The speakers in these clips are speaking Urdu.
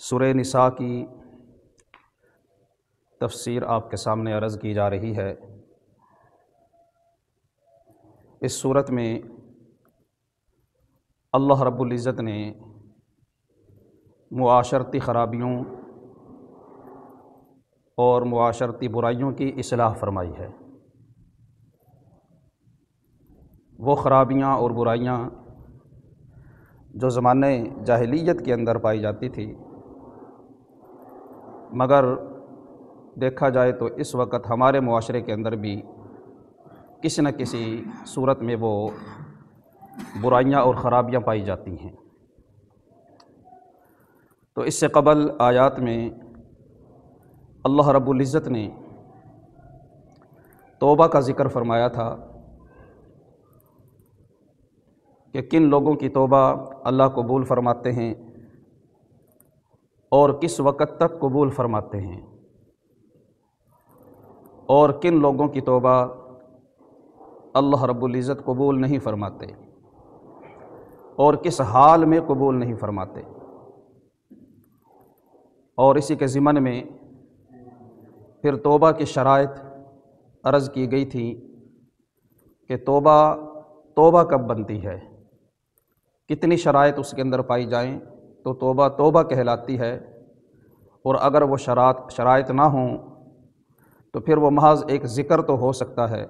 سورہ نساء کی تفسیر آپ کے سامنے عرض کی جا رہی ہے۔ اس صورت میں اللہ رب العزت نے معاشرتی خرابیوں اور معاشرتی برائیوں کی اصلاح فرمائی ہے۔ وہ خرابیاں اور برائیاں جو زمانہ جاہلیت کے اندر پائی جاتی تھی، مگر دیکھا جائے تو اس وقت ہمارے معاشرے کے اندر بھی کسی نہ کسی صورت میں وہ برائیاں اور خرابیاں پائی جاتی ہیں۔ تو اس سے قبل آیات میں اللہ رب العزت نے توبہ کا ذکر فرمایا تھا کہ کن لوگوں کی توبہ اللہ قبول فرماتے ہیں اور کس وقت تک قبول فرماتے ہیں، اور کن لوگوں کی توبہ اللہ رب العزت قبول نہیں فرماتے اور کس حال میں قبول نہیں فرماتے۔ اور اسی کے ضمن میں پھر توبہ کی شرائط عرض کی گئی تھی کہ توبہ کب بنتی ہے، کتنی شرائط اس کے اندر پائی جائیں تو توبہ کہلاتی ہے، اور اگر وہ شرائط نہ ہوں تو پھر وہ محض ایک ذکر تو ہو سکتا ہے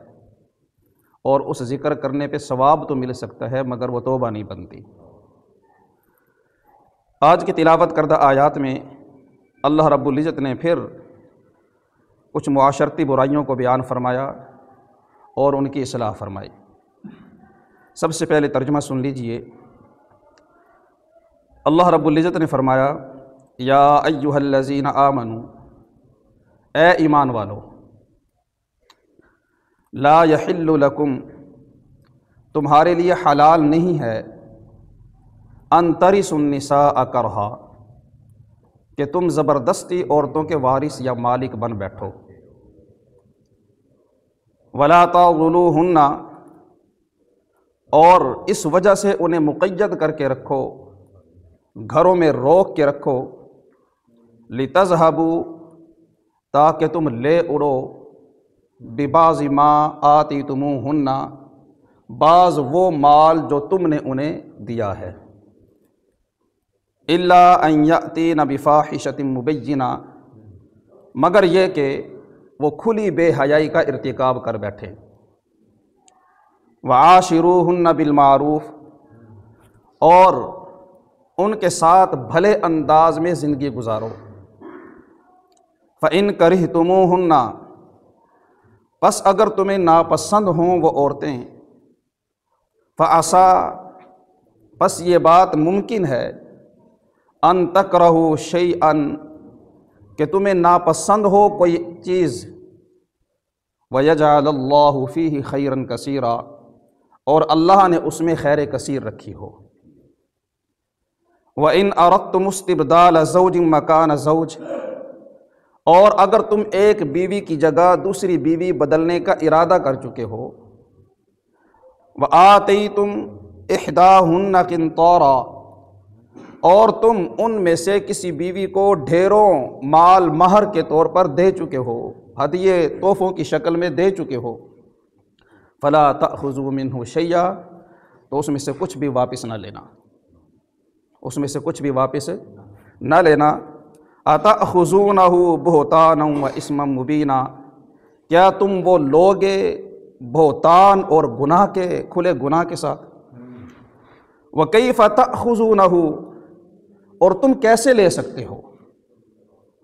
اور اس ذکر کرنے پہ ثواب تو مل سکتا ہے، مگر وہ توبہ نہیں بنتی۔ آج کی تلاوت کردہ آیات میں اللہ رب العزت نے پھر کچھ معاشرتی برائیوں کو بیان فرمایا اور ان کی اصلاح فرمائی۔ سب سے پہلے ترجمہ سن لیجئے۔ اللہ رب العزت نے فرمایا، یا ایھا الذین آمنوا، اے ایمان والو، لا یحل لکم، تمہارے لیے حلال نہیں ہے، ان ترثوا النساء کرہا، کہ تم زبردستی عورتوں کے وارث یا مالک بن بیٹھو، ولا تعضلوہن، اور اس وجہ سے انہیں مقید کر کے رکھو، گھروں میں روک کے رکھو، لتذہبوا، تاکہ تم لے اڑو، ببعض ما آتیتموہن، بعض وہ مال جو تم نے انہیں دیا ہے، الا ان یأتین بفاحشۃ مبینہ، مگر یہ کہ وہ کھلی بے حیائی کا ارتکاب کر بیٹھے، وعاشروہن بالمعروف، اور ان کے ساتھ بھلے انداز میں زندگی گزارو، فإن کرہتموہن، پس اگر تمہیں ناپسند ہوں وہ عورتیں، فعسیٰ، پس یہ بات ممکن ہے، ان تکرہوا شیئا، کہ تمہیں ناپسند ہو کوئی چیز، ویجعل اللہ فیہ خیرا کثیرا، اور اللہ نے اس میں خیر کثیر رکھی ہو، وَإِنْ أَرَدْتُمُ اسْتِبْدَالَ زَوْجٍ مَكَانَ زَوْجٍ، اور اگر تم ایک بیوی کی جگہ دوسری بیوی بدلنے کا ارادہ کر چکے ہو، وَآتَيْتُمْ إِحْدَاهُنَّ قِنْطَارًا، اور تم ان میں سے کسی بیوی کو ڈھیروں مال مہر کے طور پر دے چکے ہو، ہدیے تحفوں کی شکل میں دے چکے ہو، فَلَا تَأْخُذُوا مِنْهُ شَيْئًا، تو اس میں سے کچھ بھی واپس نہ لینا، اس میں سے کچھ بھی واپس نہ لینا۔ أَتَأْخُذُونَهُ بُهْتَانًا وَإِثْمًا مُبِينًا، کیا تم وہ لوگے بہتان اور گناہ کے کھلے گناہ کے ساتھ، وَكَيْفَ تَأْخُذُونَهُ، اور تم کیسے لے سکتے ہو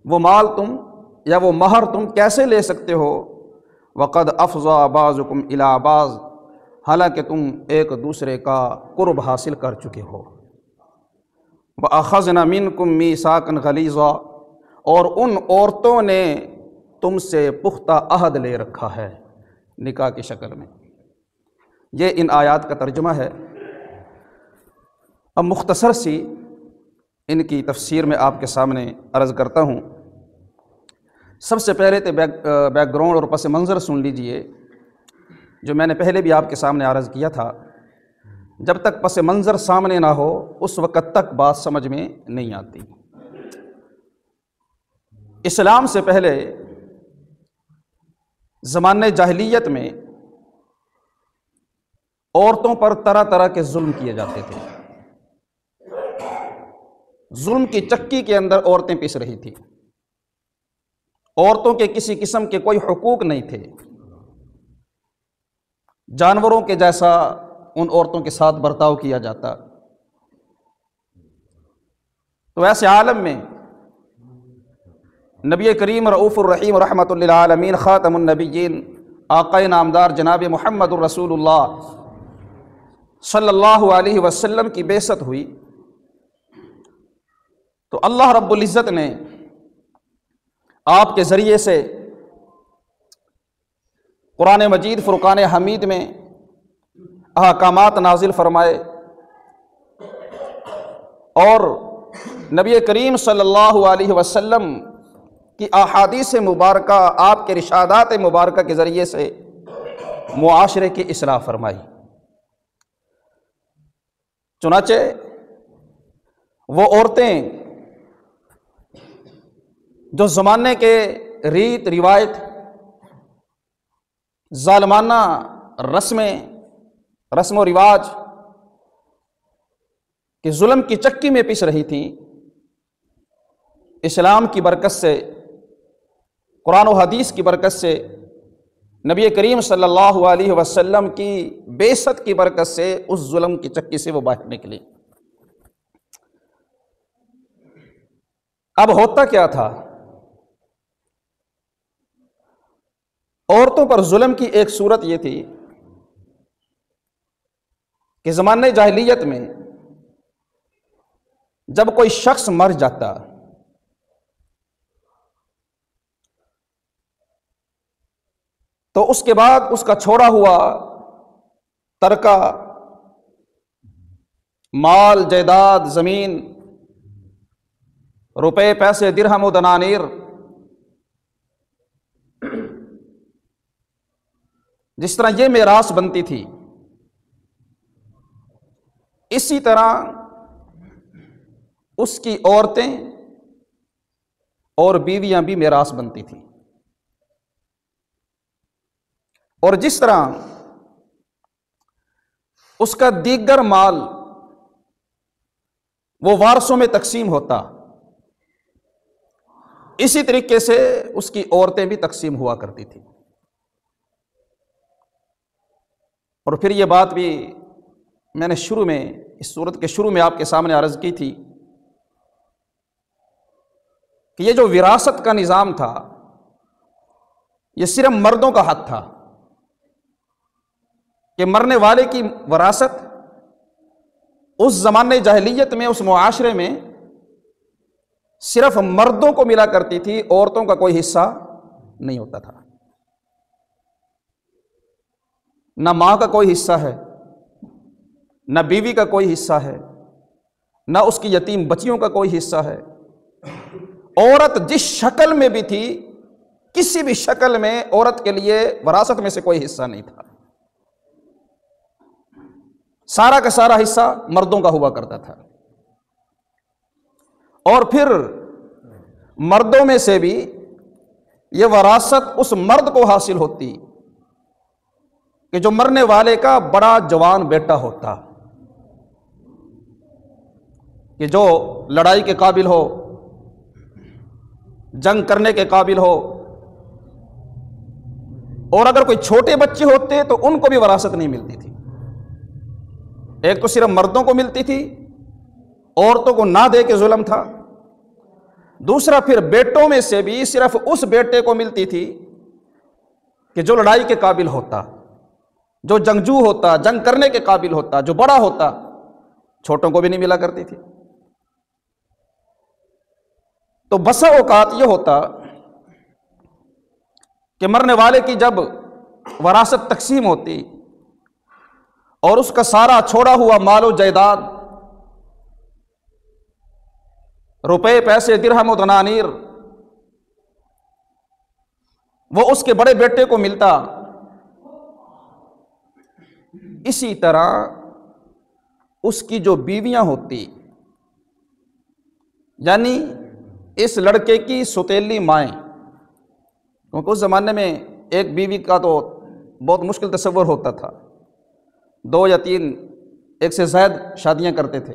وہ مال تم یا وہ مہر تم کیسے لے سکتے ہو، وَقَدْ أَفْضَىٰ بَعْضُكُمْ إِلَىٰ بَعْضٍ، حالانکہ تم ایک دوسرے کا قرب حاصل کر چکے ہو، وَأَخَذْنَ مِنْكُمْ مِيثَاقًا غَلِيظًا، اور ان عورتوں نے تم سے پختہ عہد لے رکھا ہے نکاح کی شکل میں۔ یہ ان آیات کا ترجمہ ہے۔ اب مختصر سی ان کی تفسیر میں آپ کے سامنے عرض کرتا ہوں۔ سب سے پہلے تو بیک گراؤنڈ اور پس منظر سن لیجئے، جو میں نے پہلے بھی آپ کے سامنے عرض کیا تھا۔ جب تک پس منظر سامنے نہ ہو اس وقت تک بات سمجھ میں نہیں آتی۔ اسلام سے پہلے زمانے جاہلیت میں عورتوں پر طرح طرح کے ظلم کیے جاتے تھے. ظلم کی چکی کے اندر عورتیں پس رہی تھیں. عورتوں کے کسی قسم کے کوئی حقوق نہیں تھے. جانوروں کے جیسا ان عورتوں کے ساتھ برتاؤ کیا جاتا. تو ایسے عالم میں نبی کریم رؤوف الرحیم رحمۃ للعالمین خاتم النبیین آقا نامدار جناب محمد الرسول اللہ صلی اللہ علیہ وسلم کی بعثت ہوئی تو اللہ رب العزت نے آپ کے ذریعے سے قرآن مجید فرقان حمید میں احکامات نازل فرمائے اور نبی کریم صلی اللہ علیہ وسلم کی احادیث مبارکہ آپ کے رشادات مبارکہ کے ذریعے سے معاشرے کی اصلاح فرمائی. چنانچہ وہ عورتیں جو زمانے کے ریت روایت ظالمانہ رسم و رواج کہ ظلم کی چکی میں پس رہی تھیں، اسلام کی برکت سے، قرآن و حدیث کی برکت سے، نبی کریم صلی اللہ علیہ وسلم کی بعثت کی برکت سے اس ظلم کی چکی سے وہ باہر نکلی. اب ہوتا کیا تھا؟ عورتوں پر ظلم کی ایک صورت یہ تھی کہ زمانے جاہلیت میں جب کوئی شخص مر جاتا تو اس کے بعد اس کا چھوڑا ہوا ترکہ مال جائیداد زمین روپے پیسے درہم و دنانیر جس طرح یہ میراث بنتی تھی اسی طرح اس کی عورتیں اور بیویاں بھی میراث بنتی تھیں. اور جس طرح اس کا دیگر مال وہ وارثوں میں تقسیم ہوتا اسی طریقے سے اس کی عورتیں بھی تقسیم ہوا کرتی تھیں. اور پھر یہ بات بھی میں نے شروع میں اس صورت کے شروع میں آپ کے سامنے عرض کی تھی کہ یہ جو وراثت کا نظام تھا یہ صرف مردوں کا حق تھا کہ مرنے والے کی وراثت اس زمانے جاہلیت میں اس معاشرے میں صرف مردوں کو ملا کرتی تھی، عورتوں کا کوئی حصہ نہیں ہوتا تھا. نہ ماں کا کوئی حصہ ہے، نہ بیوی کا کوئی حصہ ہے، نہ اس کی یتیم بچیوں کا کوئی حصہ ہے. عورت جس شکل میں بھی تھی کسی بھی شکل میں عورت کے لیے وراثت میں سے کوئی حصہ نہیں تھا. سارا کا سارا حصہ مردوں کا ہوا کرتا تھا. اور پھر مردوں میں سے بھی یہ وراثت اس مرد کو حاصل ہوتی کہ جو مرنے والے کا بڑا جوان بیٹا ہوتا، کہ جو لڑائی کے قابل ہو، جنگ کرنے کے قابل ہو. اور اگر کوئی چھوٹے بچے ہوتے تو ان کو بھی وراثت نہیں ملتی تھی. ایک تو صرف مردوں کو ملتی تھی، عورتوں کو نہ دے کے ظلم تھا. دوسرا پھر بیٹوں میں سے بھی صرف اس بیٹے کو ملتی تھی کہ جو لڑائی کے قابل ہوتا، جو جنگجو ہوتا، جنگ کرنے کے قابل ہوتا، جو بڑا ہوتا. چھوٹوں کو بھی نہیں ملا کرتی تھی. تو بسا اوقات یہ ہوتا کہ مرنے والے کی جب وراثت تقسیم ہوتی اور اس کا سارا چھوڑا ہوا مال و جائیداد، روپے پیسے درہم و دنانیر وہ اس کے بڑے بیٹے کو ملتا، اسی طرح اس کی جو بیویاں ہوتی، یعنی اس لڑکے کی سوتیلی مائیں، کیونکہ اس زمانے میں ایک بیوی کا تو بہت مشکل تصور ہوتا تھا، 2 یا 3 ایک سے زائد شادیاں کرتے تھے،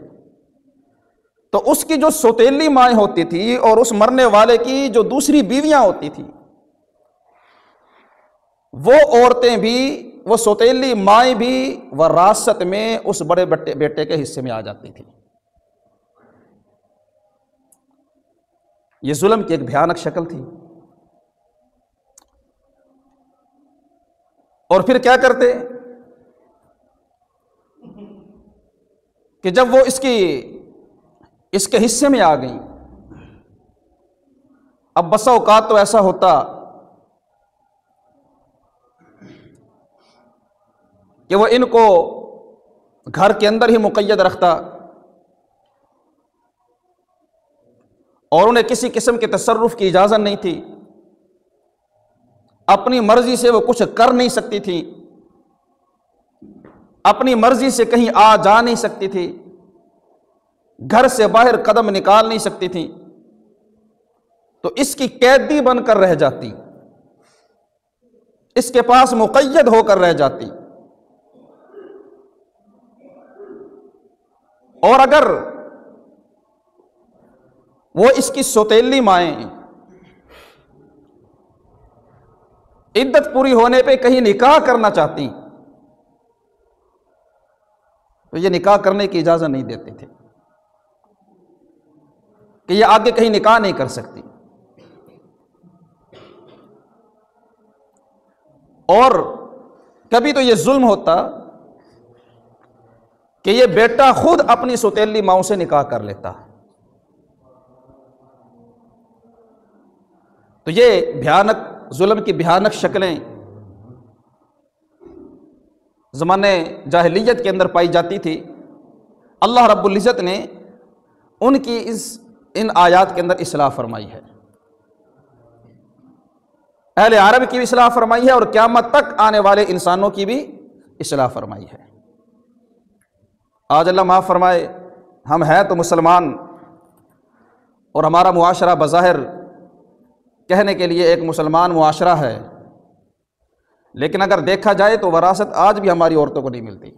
تو اس کی جو سوتیلی مائیں ہوتی تھی اور اس مرنے والے کی جو دوسری بیویاں ہوتی تھی، وہ عورتیں بھی، وہ سوتیلی مائیں بھی وراثت میں اس بڑے بیٹے کے حصے میں آ جاتی تھی۔ یہ ظلم کی ایک بھیانک شکل تھی۔ اور پھر کیا کرتے کہ جب وہ اس کے حصے میں آ گئیں، اب بسا اوقات تو ایسا ہوتا کہ وہ ان کو گھر کے اندر ہی مقید رکھتا اور انہیں کسی قسم کے تصرف کی اجازت نہیں تھی، اپنی مرضی سے وہ کچھ کر نہیں سکتی تھی، اپنی مرضی سے کہیں آ جا نہیں سکتی تھی، گھر سے باہر قدم نکال نہیں سکتی تھی، تو اس کی قیدی بن کر رہ جاتی، اس کے پاس مقید ہو کر رہ جاتی۔ اور اگر وہ اس کی سوتیلی مائیں عدت پوری ہونے پہ کہیں نکاح کرنا چاہتی تو یہ نکاح کرنے کی اجازت نہیں دیتے تھے کہ یہ آگے کہیں نکاح نہیں کر سکتی۔ اور کبھی تو یہ ظلم ہوتا کہ یہ بیٹا خود اپنی سوتیلی ماؤں سے نکاح کر لیتا۔ تو یہ بھیانک ظلم کی بھیانک شکلیں زمانے جاہلیت کے اندر پائی جاتی تھی۔ اللہ رب العزت نے ان کی ان آیات کے اندر اصلاح فرمائی ہے، اہل عرب کی بھی اصلاح فرمائی ہے اور قیامت تک آنے والے انسانوں کی بھی اصلاح فرمائی ہے۔ آج اللہ معاف فرمائے، ہم ہیں تو مسلمان اور ہمارا معاشرہ بظاہر کہنے کے لیے ایک مسلمان معاشرہ ہے، لیکن اگر دیکھا جائے تو وراثت آج بھی ہماری عورتوں کو نہیں ملتی،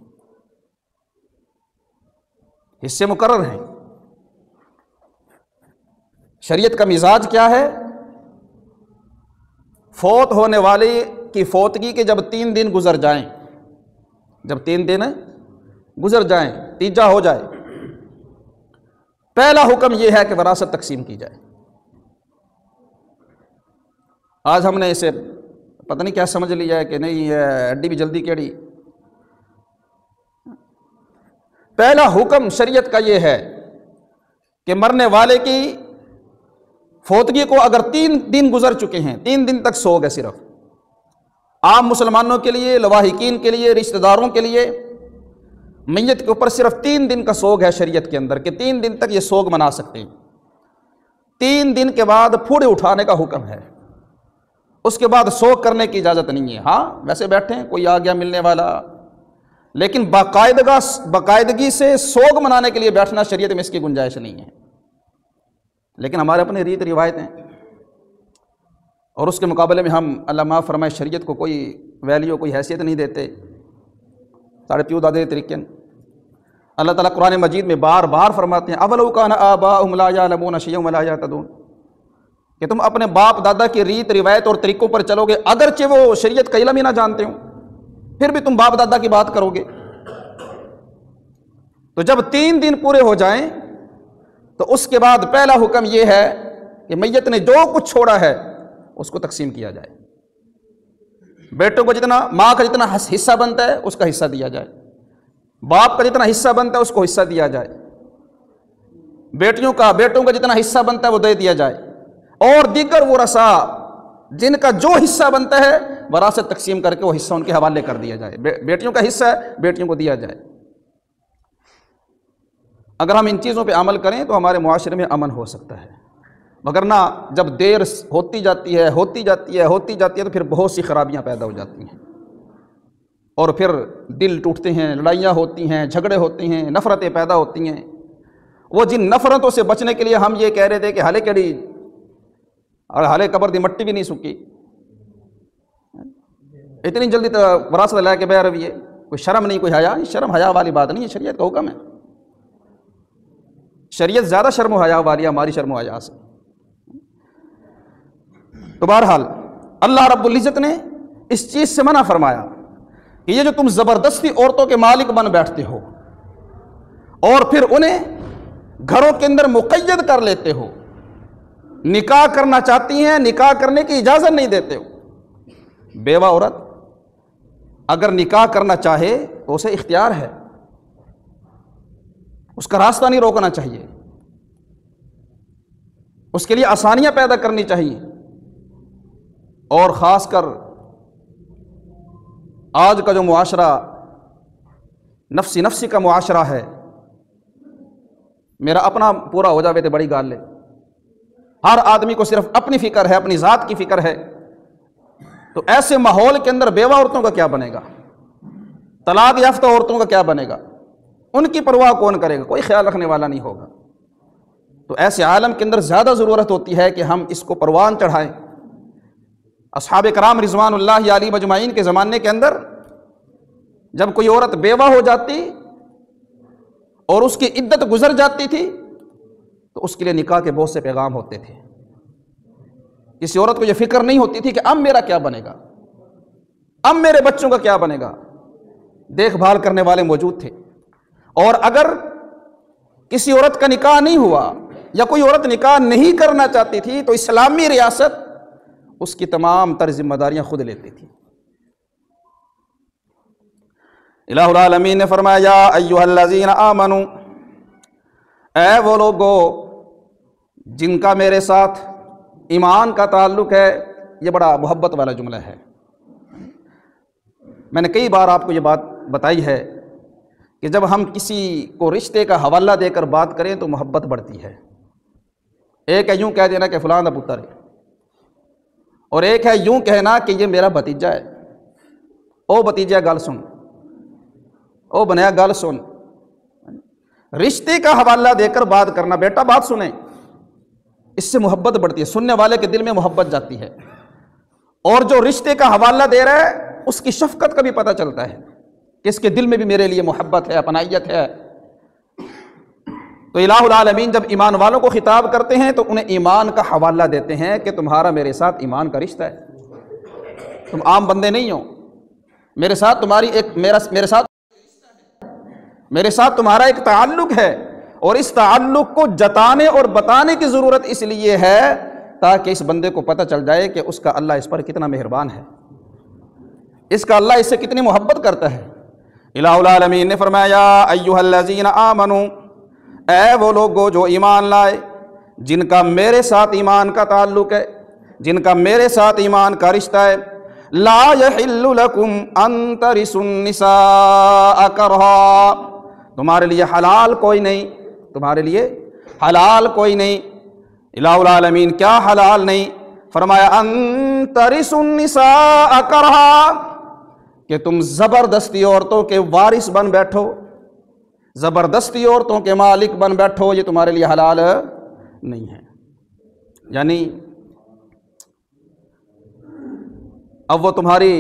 حصے مقرر ہیں۔ شریعت کا مزاج کیا ہے؟ فوت ہونے والے کی فوتگی کے جب 3 دن گزر جائیں، جب 3 دن گزر جائیں، تیجا ہو جائے، پہلا حکم یہ ہے کہ وراثت تقسیم کی جائے۔ آج ہم نے اسے پتہ نہیں کیا سمجھ لیا ہے کہ نہیں ہڈی بھی جلدی کیڑی۔ پہلا حکم شریعت کا یہ ہے کہ مرنے والے کی فوتگی کو اگر 3 دن گزر چکے ہیں، 3 دن تک سوگ ہے صرف، عام مسلمانوں کے لیے، لواحقین کے لیے، رشتہ داروں کے لیے میت کے اوپر صرف 3 دن کا سوگ ہے شریعت کے اندر کہ 3 دن تک یہ سوگ منا سکتے ہیں۔ 3 دن کے بعد پھوڑے اٹھانے کا حکم ہے، اس کے بعد سوگ کرنے کی اجازت نہیں ہے۔ ہاں ویسے بیٹھے ہیں، کوئی آ گیا ملنے والا، لیکن باقاعدگی سے سوگ منانے کے لیے بیٹھنا شریعت میں اس کی گنجائش نہیں ہے۔ لیکن ہمارے اپنے ریت روایت ہیں اور اس کے مقابلے میں ہم اللہ معاف فرمائے شریعت کو کوئی ویلیو، کوئی حیثیت نہیں دیتے، ساڑھے پیو دادے طریقے۔ اللہ تعالیٰ قرآن مجید میں بار بار فرماتے ہیں اولو کان آباؤہم لا یعلمون شیئا ولا یہتدون، کہ تم اپنے باپ دادا کی ریت روایت اور طریقوں پر چلو گے، اگرچہ وہ شریعت کا علم ہی نہ جانتے ہوں، پھر بھی تم باپ دادا کی بات کرو گے۔ تو جب 3 دن پورے ہو جائیں تو اس کے بعد پہلا حکم یہ ہے کہ میت نے جو کچھ چھوڑا ہے اس کو تقسیم کیا جائے، بیٹوں کو جتنا، ماں کا جتنا حصہ بنتا ہے اس کا حصہ دیا جائے، باپ کا جتنا حصہ بنتا ہے اس کو حصہ دیا جائے، بیٹوں کا جتنا حصہ بنتا ہے وہ دے دیا جائے، اور دیگر ورثاء جن کا جو حصہ بنتا ہے وراثت تقسیم کر کے وہ حصہ ان کے حوالے کر دیا جائے۔ بیٹیوں کا حصہ ہے، بیٹیوں کو دیا جائے۔ اگر ہم ان چیزوں پہ عمل کریں تو ہمارے معاشرے میں امن ہو سکتا ہے، وگرنہ جب دیر ہوتی جاتی ہے تو پھر بہت سی خرابیاں پیدا ہو جاتی ہیں اور پھر دل ٹوٹتے ہیں، لڑائیاں ہوتی ہیں، جھگڑے ہوتے ہیں، نفرتیں پیدا ہوتی ہیں۔ وہ جن نفرتوں سے بچنے کے لیے ہم یہ کہہ رہے تھے کہ حالے کڑی اور حالے قبر دی مٹی بھی نہیں سکی، اتنی جلدی تو وراثت لے کے بہ رویے، کوئی شرم نہیں، کوئی حیا نہیں۔ شرم حیا والی بات نہیں ہے، شریعت کا حکم ہے۔ شریعت زیادہ شرم و حیا والی ہے ہماری شرم و حیا سے۔ تو بہرحال اللہ رب العزت نے اس چیز سے منع فرمایا کہ یہ جو تم زبردستی عورتوں کے مالک بن بیٹھتے ہو اور پھر انہیں گھروں کے اندر مقید کر لیتے ہو، نکاح کرنا چاہتی ہیں، نکاح کرنے کی اجازت نہیں دیتے ہو۔ بیوہ عورت اگر نکاح کرنا چاہے تو اسے اختیار ہے، اس کا راستہ نہیں روکنا چاہیے، اس کے لیے آسانیاں پیدا کرنی چاہیے۔ اور خاص کر آج کا جو معاشرہ نفسی نفسی کا معاشرہ ہے، میرا اپنا پورا ہو جاوے تو بڑی گال ہے، ہر آدمی کو صرف اپنی فکر ہے، اپنی ذات کی فکر ہے، تو ایسے ماحول کے اندر بیوہ عورتوں کا کیا بنے گا، طلاق یافتہ عورتوں کا کیا بنے گا، ان کی پرواہ کون کرے گا، کوئی خیال رکھنے والا نہیں ہوگا۔ تو ایسے عالم کے اندر زیادہ ضرورت ہوتی ہے کہ ہم اس کو پروان چڑھائیں۔ اصحاب کرام رضوان اللہ علیہ مجمعین کے زمانے کے اندر جب کوئی عورت بیوہ ہو جاتی اور اس کی عدت گزر جاتی تھی تو اس کے لیے نکاح کے بہت سے پیغام ہوتے تھے۔ کسی عورت کو یہ فکر نہیں ہوتی تھی کہ اب میرا کیا بنے گا، اب میرے بچوں کا کیا بنے گا، دیکھ بھال کرنے والے موجود تھے۔ اور اگر کسی عورت کا نکاح نہیں ہوا یا کوئی عورت نکاح نہیں کرنا چاہتی تھی تو اسلامی ریاست اس کی تمام تر ذمہ داریاں خود لیتی تھی۔ الہ العالمین نے فرمایا یا ایھا الذین آمنو، اے وہ لوگو جن کا میرے ساتھ ایمان کا تعلق ہے۔ یہ بڑا محبت والا جملہ ہے۔ میں نے کئی بار آپ کو یہ بات بتائی ہے کہ جب ہم کسی کو رشتے کا حوالہ دے کر بات کریں تو محبت بڑھتی ہے۔ ایک ہے یوں کہہ دینا کہ فلاں دا پتر ہے، اور ایک ہے یوں کہنا کہ یہ میرا بھتیجا ہے۔ او بھتیجا گل سن، او بنیا گل سن۔ رشتے کا حوالہ دے کر بات کرنا، بیٹا بات سنیں، اس سے محبت بڑھتی ہے، سننے والے کے دل میں محبت جاتی ہے، اور جو رشتے کا حوالہ دے رہا ہے اس کی شفقت کا بھی پتہ چلتا ہے کہ اس کے دل میں بھی میرے لیے محبت ہے، اپنائیت ہے۔ تو الہ العالمین جب ایمان والوں کو خطاب کرتے ہیں تو انہیں ایمان کا حوالہ دیتے ہیں کہ تمہارا میرے ساتھ ایمان کا رشتہ ہے، تم عام بندے نہیں ہو، میرے ساتھ تمہاری میرے ساتھ تمہارا ایک تعلق ہے، اور اس تعلق کو جتانے اور بتانے کی ضرورت اس لیے ہے تاکہ اس بندے کو پتہ چل جائے کہ اس کا اللہ اس پر کتنا مہربان ہے، اس کا اللہ اس سے کتنی محبت کرتا ہے۔ الہ العالمین نے فرمایا یا ایھا الذین آمنو، اے وہ لوگو جو ایمان لائے، جن کا میرے ساتھ ایمان کا تعلق ہے، جن کا میرے ساتھ ایمان کا رشتہ ہے، لا یحل لکم ان ترثوا النساء کرہا، تمہارے لیے حلال کوئی نہیں، تمہارے لیے حلال کوئی نہیں۔ الہ العالمین کیا حلال نہیں؟ فرمایا ان ترثوا النساء کرہا، کہ تم زبردستی عورتوں کے وارث بن بیٹھو، زبردستی عورتوں کے مالک بن بیٹھو، یہ تمہارے لیے حلال نہیں ہے۔ یعنی اب وہ تمہاری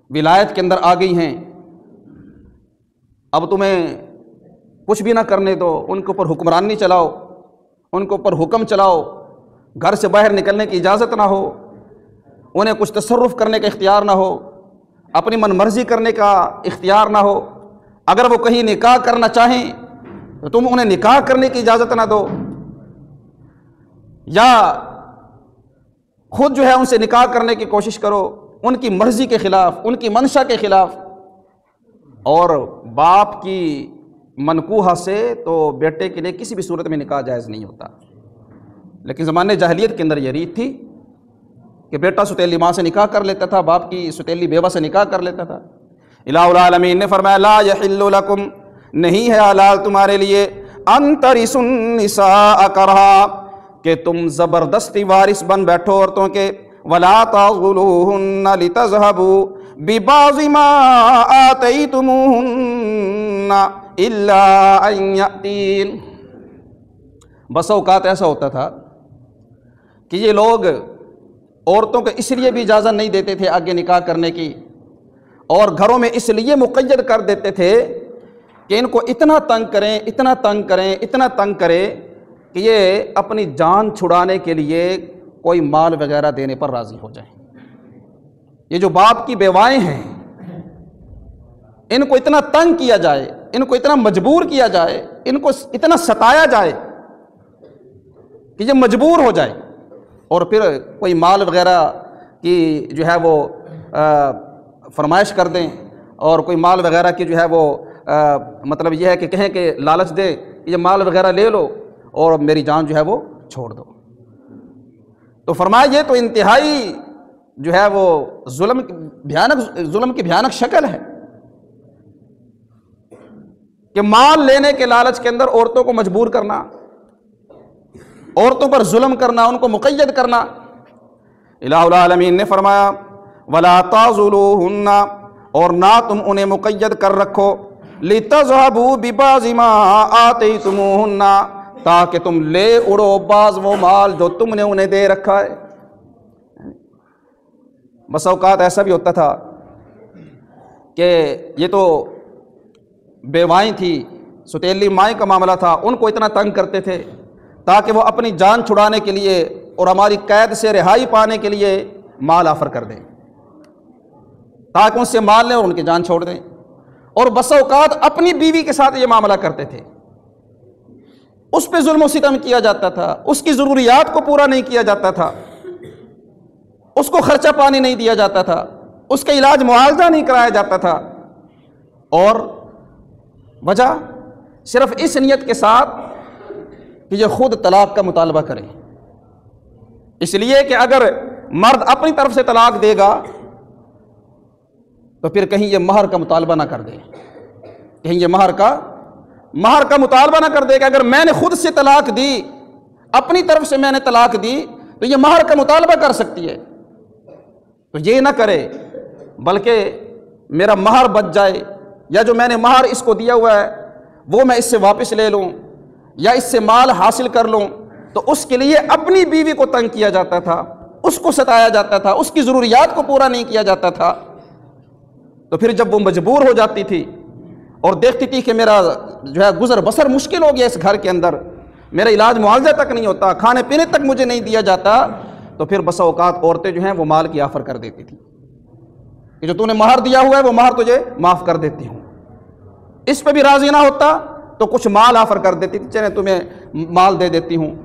ولایت کے اندر آ گئی ہیں، اب تمہیں کچھ بھی نہ کرنے دو، ان کے اوپر حکمرانی چلاؤ، ان کے اوپر حکم چلاؤ، گھر سے باہر نکلنے کی اجازت نہ ہو، انہیں کچھ تصرف کرنے کا اختیار نہ ہو، اپنی من مرضی کرنے کا اختیار نہ ہو، اگر وہ کہیں نکاح کرنا چاہیں تو تم انہیں نکاح کرنے کی اجازت نہ دو، یا خود جو ہے ان سے نکاح کرنے کی کوشش کرو ان کی مرضی کے خلاف، ان کی منشا کے خلاف۔ اور باپ کی منکوحہ سے تو بیٹے کے لیے کسی بھی صورت میں نکاح جائز نہیں ہوتا، لیکن زمانے جاہلیت کے اندر یہ ریت تھی کہ بیٹا ستیلی ماں سے نکاح کر لیتا تھا، باپ کی ستیلی بیوہ سے نکاح کر لیتا تھا۔ الہ العالمین نے فرمایا لا یحل لکم، نہیں ہے حلال تمہارے لیے، ان ترثوا النساء کرہا، کہ تم زبردستی وارث بن بیٹھو عورتوں کے، ولا تعضلوہن لتذہبوا ببعض ما آتیتموہن الا ان یأتین۔ بس اوقات ایسا ہوتا تھا کہ یہ لوگ عورتوں کو اس لیے بھی اجازت نہیں دیتے تھے آگے نکاح کرنے کی، اور گھروں میں اس لیے مقید کر دیتے تھے کہ ان کو اتنا تنگ کریں، اتنا تنگ کریں، اتنا تنگ کریں کہ یہ اپنی جان چھڑانے کے لیے کوئی مال وغیرہ دینے پر راضی ہو جائیں۔ یہ جو باپ کی بیوائیں ہیں، ان کو اتنا تنگ کیا جائے، ان کو اتنا مجبور کیا جائے، ان کو اتنا ستایا جائے کہ یہ مجبور ہو جائے، اور پھر کوئی مال وغیرہ کی جو ہے وہ فرمائش کر دیں، اور کوئی مال وغیرہ کی جو ہے وہ مطلب یہ ہے کہ کہیں کہ لالچ دے کہ یہ مال وغیرہ لے لو اور میری جان جو ہے وہ چھوڑ دو۔ تو فرمایا یہ تو انتہائی جو ہے وہ ظلم کی بھیانک شکل ہے کہ مال لینے کے لالچ کے اندر عورتوں کو مجبور کرنا، عورتوں پر ظلم کرنا، ان کو مقید کرنا۔ الہ العالمین نے فرمایا وَلَا تَعْضُلُوهُنَّ، اور نہ تم انہیں مقید کر رکھو، لِتَذْهَبُوا بِبَعْضِ مَا آتَيْتُمُوهُنَّ، تاکہ تم لے اڑو بعض وہ مال جو تم نے انہیں دے رکھا ہے۔ بس اوقات ایسا بھی ہوتا تھا کہ یہ تو بیوائیں تھی، ستیلی مائیں کا معاملہ تھا، ان کو اتنا تنگ کرتے تھے تاکہ وہ اپنی جان چھڑانے کے لیے اور ہماری قید سے رہائی پانے کے لیے مال آفر کر دیں، تاکہ ان سے مال لیں اور ان کی جان چھوڑ دیں۔ اور بس اوقات اپنی بیوی کے ساتھ یہ معاملہ کرتے تھے، اس پہ ظلم و ستم کیا جاتا تھا، اس کی ضروریات کو پورا نہیں کیا جاتا تھا، اس کو خرچہ پانی نہیں دیا جاتا تھا، اس کا علاج معالجہ نہیں کرایا جاتا تھا، اور وجہ صرف اس نیت کے ساتھ کہ یہ خود طلاق کا مطالبہ کرے، اس لیے کہ اگر مرد اپنی طرف سے طلاق دے گا تو پھر کہیں یہ مہر کا مطالبہ نہ کر دے، کہیں یہ مہر کا مطالبہ نہ کر دے کہ اگر میں نے خود سے طلاق دی، اپنی طرف سے میں نے طلاق دی تو یہ مہر کا مطالبہ کر سکتی ہے، تو یہ نہ کرے بلکہ میرا مہر بچ جائے، یا جو میں نے مہر اس کو دیا ہوا ہے وہ میں اس سے واپس لے لوں یا اس سے مال حاصل کر لوں۔ تو اس کے لیے اپنی بیوی کو تنگ کیا جاتا تھا، اس کو ستایا جاتا تھا، اس کی ضروریات کو پورا نہیں کیا جاتا تھا۔ تو پھر جب وہ مجبور ہو جاتی تھی اور دیکھتی تھی کہ میرا جو ہے گزر بسر مشکل ہو گیا اس گھر کے اندر، میرا علاج معالجہ تک نہیں ہوتا، کھانے پینے تک مجھے نہیں دیا جاتا، تو پھر بسا اوقات عورتیں جو ہیں وہ مال کی آفر کر دیتی تھی کہ جو تو نے مہر دیا ہوا ہے وہ مہر تجھے معاف کر دیتی ہوں۔ اس پہ بھی راضی نہ ہوتا تو کچھ مال آفر کر دیتی تھی، چلیں تمہیں مال دے دیتی ہوں۔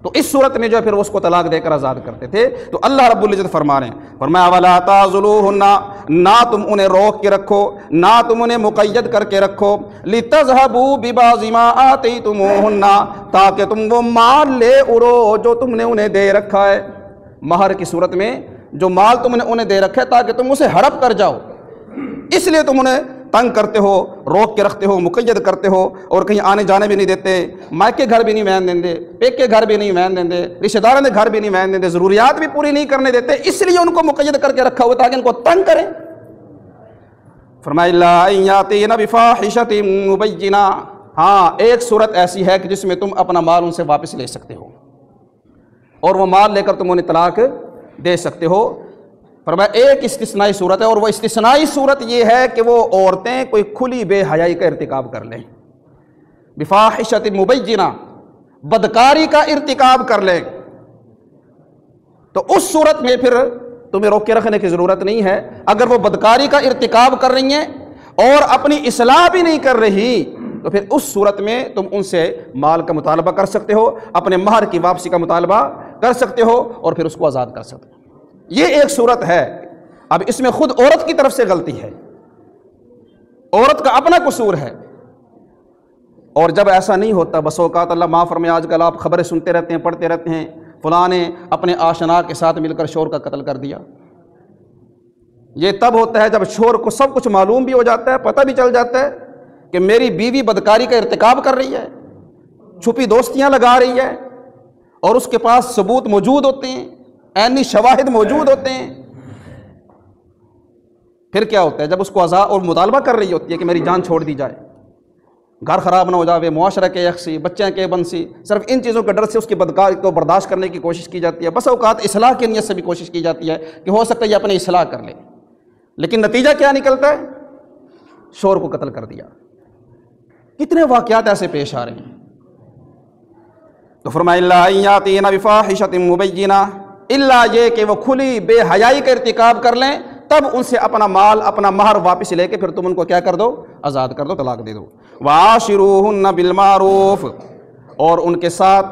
تو اس صورت میں جو ہے پھر اس کو طلاق دے کر آزاد کرتے تھے۔ تو اللہ رب العزت فرما رہے ہیں، فرمایا وَلَا تَعْضُلُوهُنَّ، نہ تم انہیں روک کے رکھو، نہ تم انہیں مقید کر کے رکھو، لِتَذْهَبُوا بِبَعْضِ مَا آتَيْتُمُوهُنَّ، تاکہ تم وہ مال لے اڑو جو تم نے انہیں دے رکھا ہے، مہر کی صورت میں جو مال تم نے انہیں دے رکھا ہے تاکہ تم اسے ہڑپ کر جاؤ، اس لیے تم انہیں تنگ کرتے ہو، روک کے رکھتے ہو، مقید کرتے ہو، اور کہیں آنے جانے بھی نہیں دیتے، مائکے گھر بھی نہیں وین دیں دے، پیکے گھر بھی نہیں وین دیں دے، رشتہ داروں کے گھر بھی نہیں وین دیں دے، ضروریات بھی پوری نہیں کرنے دیتے، اس لیے ان کو مقید کر کے رکھا ہوا تاکہ ان کو تنگ کریں۔ فرمایا الا ان یاتین بفاحشۃ مبینہ، ہاں ایک صورت ایسی ہے کہ جس میں تم اپنا مال ان سے واپس لے سکتے ہو اور وہ مال لے کر تم انہیں طلاق دے سکتے ہو۔ فرمایا ایک استثنائی صورت ہے، اور وہ استثنائی صورت یہ ہے کہ وہ عورتیں کوئی کھلی بے حیائی کا ارتکاب کر لیں، بفاحشۃ مبینہ، بدکاری کا ارتکاب کر لیں، تو اس صورت میں پھر تمہیں روک کے رکھنے کی ضرورت نہیں ہے۔ اگر وہ بدکاری کا ارتکاب کر رہی ہیں اور اپنی اصلاح بھی نہیں کر رہی تو پھر اس صورت میں تم ان سے مال کا مطالبہ کر سکتے ہو، اپنے مہر کی واپسی کا مطالبہ کر سکتے ہو، اور پھر اس کو آزاد کر سکتے ہو۔ یہ ایک صورت ہے۔ اب اس میں خود عورت کی طرف سے غلطی ہے، عورت کا اپنا قصور ہے، اور جب ایسا نہیں ہوتا بس اوقات اللہ معاف فرمائے، آج کل آپ خبریں سنتے رہتے ہیں، پڑھتے رہتے ہیں، فلاں نے اپنے آشنا کے ساتھ مل کر شوہر کا قتل کر دیا۔ یہ تب ہوتا ہے جب شوہر کو سب کچھ معلوم بھی ہو جاتا ہے، پتہ بھی چل جاتا ہے کہ میری بیوی بدکاری کا ارتکاب کر رہی ہے، چھپی دوستیاں لگا رہی ہے، اور اس کے پاس ثبوت موجود ہوتے ہیں، عینی شواہد موجود ہوتے ہیں۔ پھر کیا ہوتا ہے جب اس کو اور مطالبہ کر رہی ہوتی ہے کہ میری جان چھوڑ دی جائے، گھر خراب نہ ہو جاوے، معاشرہ کے یکسی، بچیں کے بنسی، صرف ان چیزوں کے ڈر سے اس کی بدکار کو برداشت کرنے کی کوشش کی جاتی ہے۔ بس اوقات اصلاح کی نیت سے بھی کوشش کی جاتی ہے کہ ہو سکتا ہے یہ اپنی اصلاح کر لے، لیکن نتیجہ کیا نکلتا ہے؟ شوہر کو قتل کر دیا۔ کتنے واقعات ایسے پیش آ رہے ہیں۔ تو فرمایا الا ان یاتین بفاحشۃ مبینہ، الا یہ کہ وہ کھلی بے حیائی کا ارتکاب کر لیں، تب ان سے اپنا مال، اپنا مہر واپس لے کے پھر تم ان کو کیا کر دو؟ آزاد کر دو، طلاق دے دو۔ وعاشروہن بالمعروف، اور ان کے ساتھ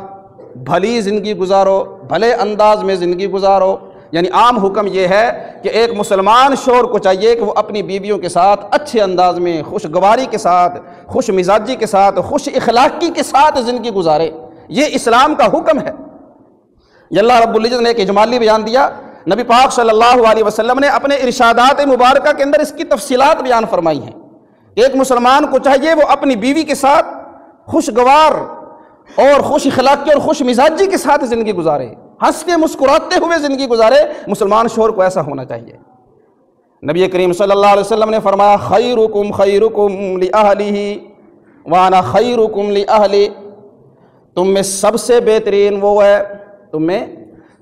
بھلی زندگی گزارو، بھلے انداز میں زندگی گزارو۔ یعنی عام حکم یہ ہے کہ ایک مسلمان شوہر کو چاہیے کہ وہ اپنی بیویوں کے ساتھ اچھے انداز میں، خوشگواری کے ساتھ، خوش مزاجی کے ساتھ، خوش اخلاقی کے ساتھ زندگی گزارے۔ یہ اسلام کا حکم ہے۔ یہ اللہ رب العزت نے ایک اجمالی بیان دیا، نبی پاک صلی اللہ علیہ وسلم نے اپنے ارشادات مبارکہ کے اندر اس کی تفصیلات بیان فرمائی ہیں۔ ایک مسلمان کو چاہیے وہ اپنی بیوی کے ساتھ خوشگوار اور خوش اخلاقی اور خوش مزاجی کے ساتھ زندگی گزارے، ہنستے مسکراتے ہوئے زندگی گزارے۔ مسلمان شوہر کو ایسا ہونا چاہیے۔ نبی کریم صلی اللہ علیہ وسلم نے فرمایا خیرکم خیرکم لأہلہ وانا خیرکم لأہلی، تم میں سب سے بہترین وہ ہے، تم میں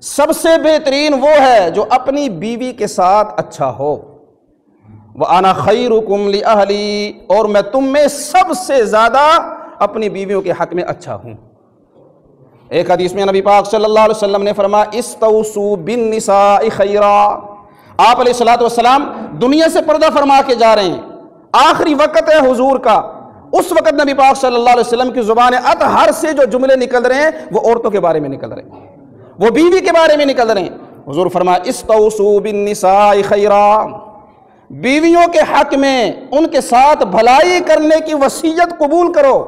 سب سے بہترین وہ ہے جو اپنی بیوی کے ساتھ اچھا ہو۔ وَأَنَا خَيْرُكُمْ لِأَهْلِي، اور میں تم میں سب سے زیادہ اپنی بیویوں کے حق میں اچھا ہوں۔ ایک حدیث میں نبی پاک صلی اللہ علیہ وسلم نے فرمایا استوصوا بالنساء خیرا۔ آپ علیہ الصلوۃ والسلام دنیا سے پردہ فرما کے جا رہے ہیں، آخری وقت ہے حضور کا۔ اس وقت نبی پاک صلی اللہ علیہ وسلم کی زبان اطہر سے جو جملے نکل رہے ہیں وہ عورتوں کے بارے میں نکل رہے ہیں، وہ بیوی کے بارے میں نکل رہے ہیں۔ حضور فرمایا استوصوا بالنساء خیرا، بیویوں کے حق میں ان کے ساتھ بھلائی کرنے کی وصیت قبول کرو،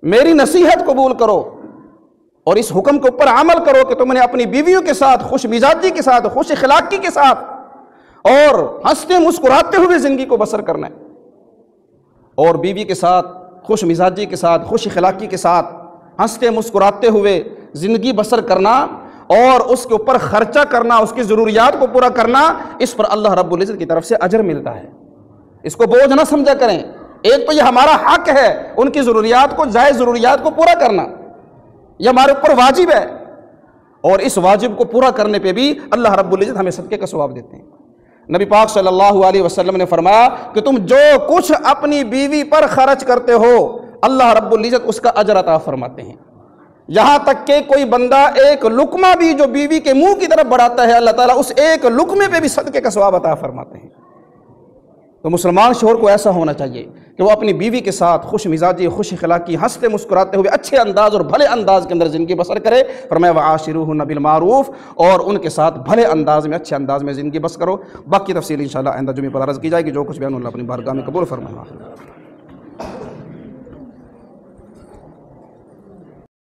میری نصیحت قبول کرو، اور اس حکم کے اوپر عمل کرو کہ تم نے اپنی بیویوں کے ساتھ خوش مزاجی کے ساتھ، خوش اخلاقی کے ساتھ اور ہنستے مسکراتے ہوئے زندگی کو بسر کرنا ہے۔ اور بیوی کے ساتھ خوش مزاجی کے ساتھ، خوش اخلاقی کے ساتھ ہنستے مسکراتے ہوئے زندگی بسر کرنا اور اس کے اوپر خرچہ کرنا، اس کی ضروریات کو پورا کرنا، اس پر اللہ رب العزت کی طرف سے اجر ملتا ہے۔ اس کو بوجھ نہ سمجھا کریں۔ ایک تو یہ ہمارا حق ہے ان کی ضروریات کو، جائز ضروریات کو پورا کرنا، یہ ہمارے اوپر واجب ہے، اور اس واجب کو پورا کرنے پہ بھی اللہ رب العزت ہمیں صدقے کا ثواب دیتے ہیں۔ نبی پاک صلی اللہ علیہ وسلم نے فرمایا کہ تم جو کچھ اپنی بیوی پر خرچ کرتے ہو اللہ رب العزت اس کا اجر عطا فرماتے ہیں، یہاں تک کہ کوئی بندہ ایک لقمہ بھی جو بیوی کے منہ کی طرف بڑھاتا ہے اللہ تعالیٰ اس ایک لقمے پہ بھی صدقے کا ثواب عطا فرماتے ہیں۔ تو مسلمان شوہر کو ایسا ہونا چاہیے کہ وہ اپنی بیوی کے ساتھ خوش مزاجی، خوش اخلاقی، ہنستے مسکراتے ہوئے اچھے انداز اور بھلے انداز کے اندر زندگی بسر کرے۔ فرمایا وعاشروہن بالمعروف، اور ان کے ساتھ بھلے انداز میں، اچھے انداز میں زندگی بس کرو۔ باقی تفصیل انشاءاللہ آئندہ جمعے پر عرض کی جائے گی۔ جو کچھ بیان اللہ اپنی بارگاہ میں قبول فرمائے۔